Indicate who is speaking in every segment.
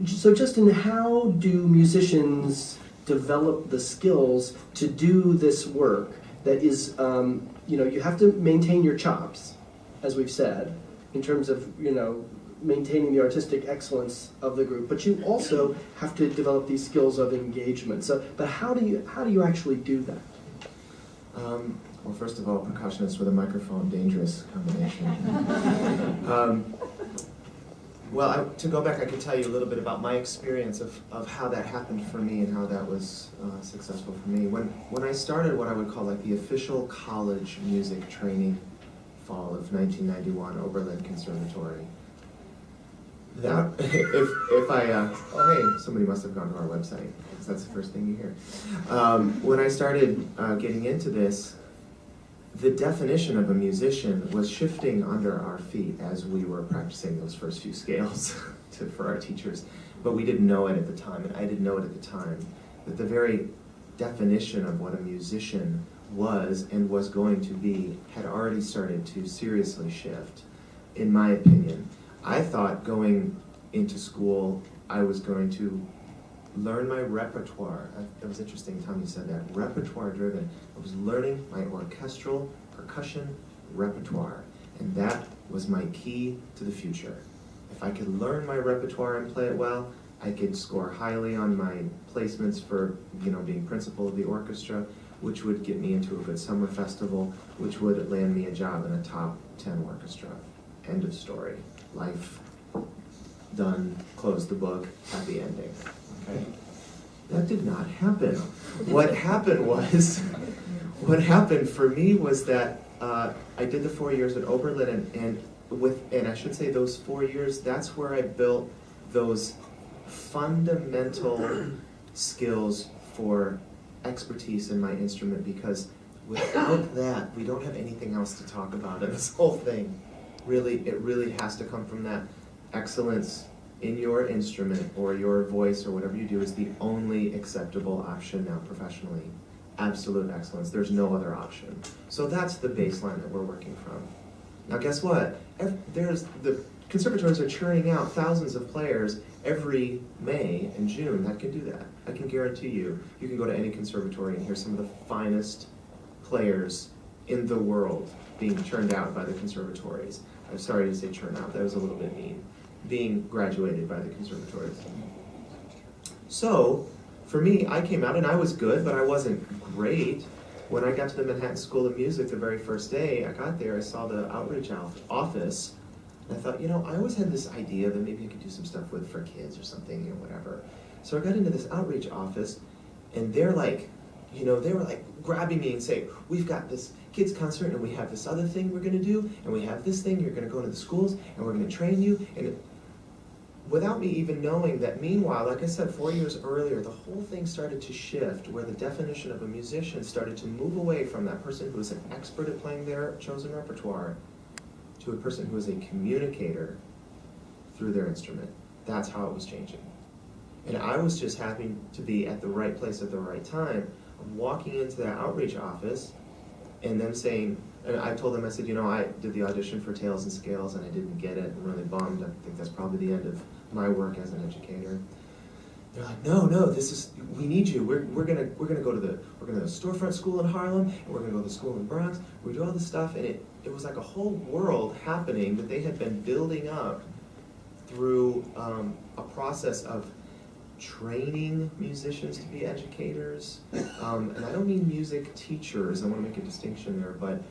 Speaker 1: So Justin, how do musicians develop the skills to do this work that is, you have to maintain your chops, as we've said, in terms of, maintaining the artistic excellence of the group, but you also have to develop these skills of engagement. So, but how do you actually do that?
Speaker 2: Well, first of all, percussionists with a microphone, dangerous combination. To go back, I could tell you a little bit about my experience of how that happened for me and how that was successful for me. When I started what I would call like the official college music training fall of 1991, Oberlin Conservatory. That, if I, oh hey, somebody must have gone to our website, because that's the first thing you hear. When I started getting into this, the definition of a musician was shifting under our feet as we were practicing those first few scales for our teachers. But we didn't know it at the time, and I didn't know it at the time, that the very definition of what a musician was and was going to be had already started to seriously shift, in my opinion. I thought going into school I was going to learn my repertoire. That was interesting, Tom, you said that. Repertoire driven. I was learning my orchestral percussion repertoire, and that was my key to the future. If I could learn my repertoire and play it well, I could score highly on my placements for being principal of the orchestra, which would get me into a good summer festival, which would land me a job in a top 10 orchestra. End of story. Life done, close the book, happy ending. Okay? That did not happen. What happened for me was that I did the 4 years at Oberlin, and I should say those 4 years, that's where I built those fundamental skills for expertise in my instrument, because without that, we don't have anything else to talk about in this whole thing. It really has to come from that. Excellence in your instrument or your voice or whatever you do is the only acceptable option now professionally. Absolute excellence. There's no other option. So that's the baseline that we're working from. Now guess what? The conservatories are churning out thousands of players every May and June that can do that. I can guarantee you can go to any conservatory and hear some of the finest players in the world being churned out by the conservatories. I'm sorry to say churn out, that was a little bit mean. Being graduated by the conservatories. So, for me, I came out and I was good, but I wasn't great. When I got to the Manhattan School of Music the very first day I got there, I saw the outreach office, and I thought, I always had this idea that maybe I could do some stuff for kids or something, whatever. So I got into this outreach office, and they're like, they were like grabbing me and saying, we've got this kids concert, and we have this other thing we're going to do, and we have this thing, you're going to go to the schools, and we're going to train you. And without me even knowing that, meanwhile, like I said, 4 years earlier, the whole thing started to shift, where the definition of a musician started to move away from that person who is an expert at playing their chosen repertoire to a person who is a communicator through their instrument. That's how it was changing. And I was just happy to be at the right place at the right time. I'm walking into that outreach office, and them saying, and I told them, I said, I did the audition for Tails and Scales and I didn't get it. I'm really bummed. I think that's probably the end of my work as an educator. They're like, no, we need you. We're gonna go to the storefront school in Harlem, and we're gonna go to the school in the Bronx. We do all this stuff, and it was like a whole world happening that they had been building up through a process of training musicians to be educators, and I don't mean music teachers, I want to make a distinction there, but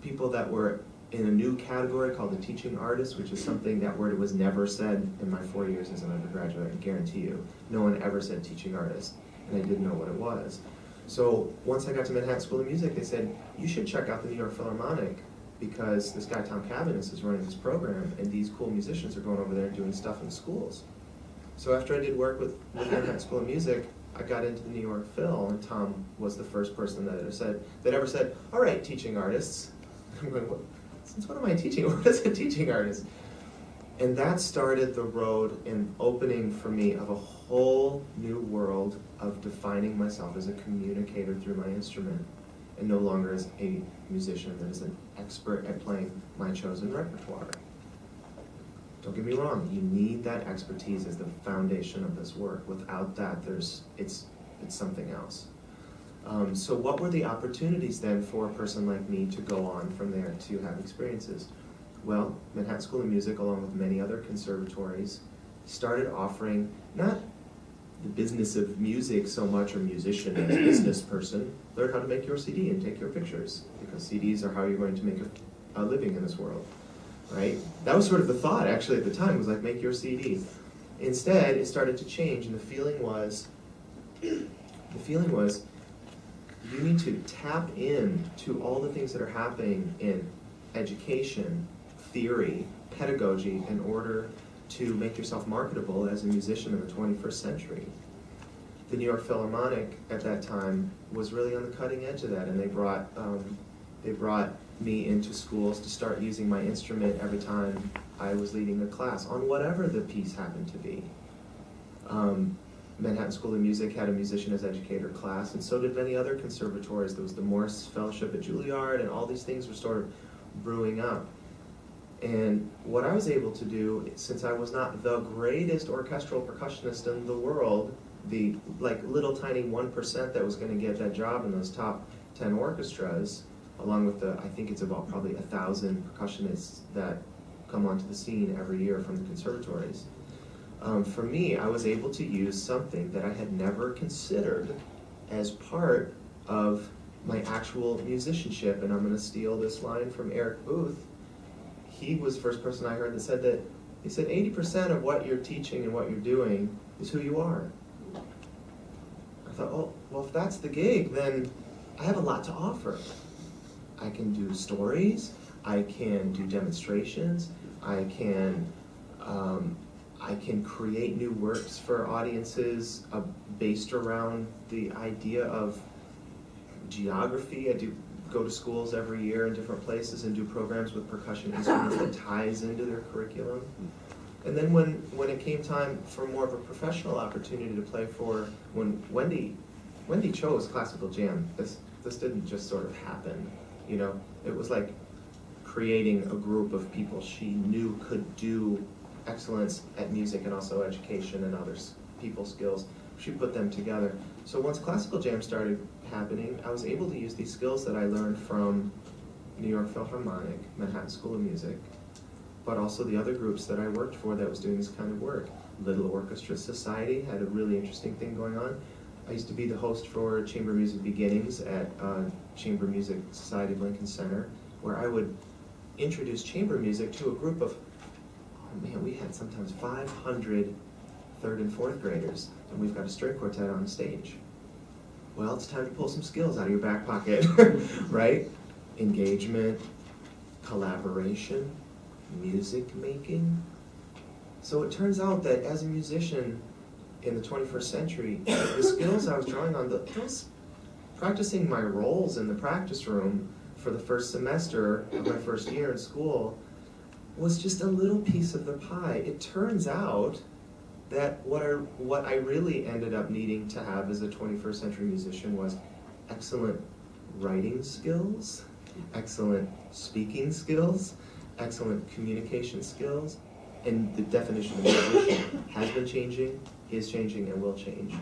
Speaker 2: people that were in a new category called the teaching artist, which is something that word was never said in my 4 years as an undergraduate. I guarantee you, no one ever said teaching artist, and I didn't know what it was. So once I got to Manhattan School of Music, they said, you should check out the New York Philharmonic, because this guy Tom Cavanis is running this program, and these cool musicians are going over there and doing stuff in schools. So after I did work with the Manhattan School of Music, I got into the New York Phil, and Tom was the first person that ever said, all right, teaching artists. I'm going, since when am I teaching? What is a teaching artist? And that started the road in opening for me of a whole new world of defining myself as a communicator through my instrument, and no longer as a musician that is an expert at playing my chosen repertoire. Don't get me wrong, you need that expertise as the foundation of this work. Without that, it's something else. So what were the opportunities then for a person like me to go on from there to have experiences? Well, Manhattan School of Music, along with many other conservatories, started offering not the business of music so much, or musician as a business person. Learn how to make your CD and take your pictures, because CDs are how you're going to make a living in this world, right? That was sort of the thought actually at the time, was like, make your CD. Instead, it started to change, and the feeling was you need to tap in to all the things that are happening in education, theory, pedagogy, in order to make yourself marketable as a musician in the 21st century. The New York Philharmonic at that time was really on the cutting edge of that, and they brought me into schools to start using my instrument every time I was leading a class on whatever the piece happened to be. Manhattan School of Music had a musician as educator class, and so did many other conservatories. There was the Morse Fellowship at Juilliard, and all these things were sort of brewing up. And what I was able to do, since I was not the greatest orchestral percussionist in the world, the little tiny 1% that was going to get that job in those top 10 orchestras, along with I think it's about probably 1,000 percussionists that come onto the scene every year from the conservatories. For me, I was able to use something that I had never considered as part of my actual musicianship, and I'm going to steal this line from Eric Booth. He was the first person I heard that said that, he said 80% of what you're teaching and what you're doing is who you are. I thought, oh, well, if that's the gig, then I have a lot to offer. I can do stories, I can do demonstrations, I can create new works for audiences based around the idea of geography. I do go to schools every year in different places and do programs with percussion instruments that ties into their curriculum. And then when it came time for more of a professional opportunity to play for, when Wendy chose classical jam, this didn't just sort of happen, you know? It was like creating a group of people she knew could do excellence at music and also education and other people skills. She put them together. So once classical jam started happening, I was able to use these skills that I learned from New York Philharmonic, Manhattan School of Music, but also the other groups that I worked for that was doing this kind of work. Little Orchestra Society had a really interesting thing going on. I used to be the host for Chamber Music Beginnings at Chamber Music Society of Lincoln Center, where I would introduce chamber music to a group of, oh man, we had sometimes 500 third and fourth graders, and we've got a string quartet on the stage. Well, it's time to pull some skills out of your back pocket, right? Engagement, collaboration, music making. So it turns out that as a musician in the 21st century, the skills I was drawing on, those practicing my roles in the practice room for the first semester of my first year in school was just a little piece of the pie. It turns out that what I really ended up needing to have as a 21st century musician was excellent writing skills, excellent speaking skills, excellent communication skills, and the definition of musician has been changing, is changing, and will change.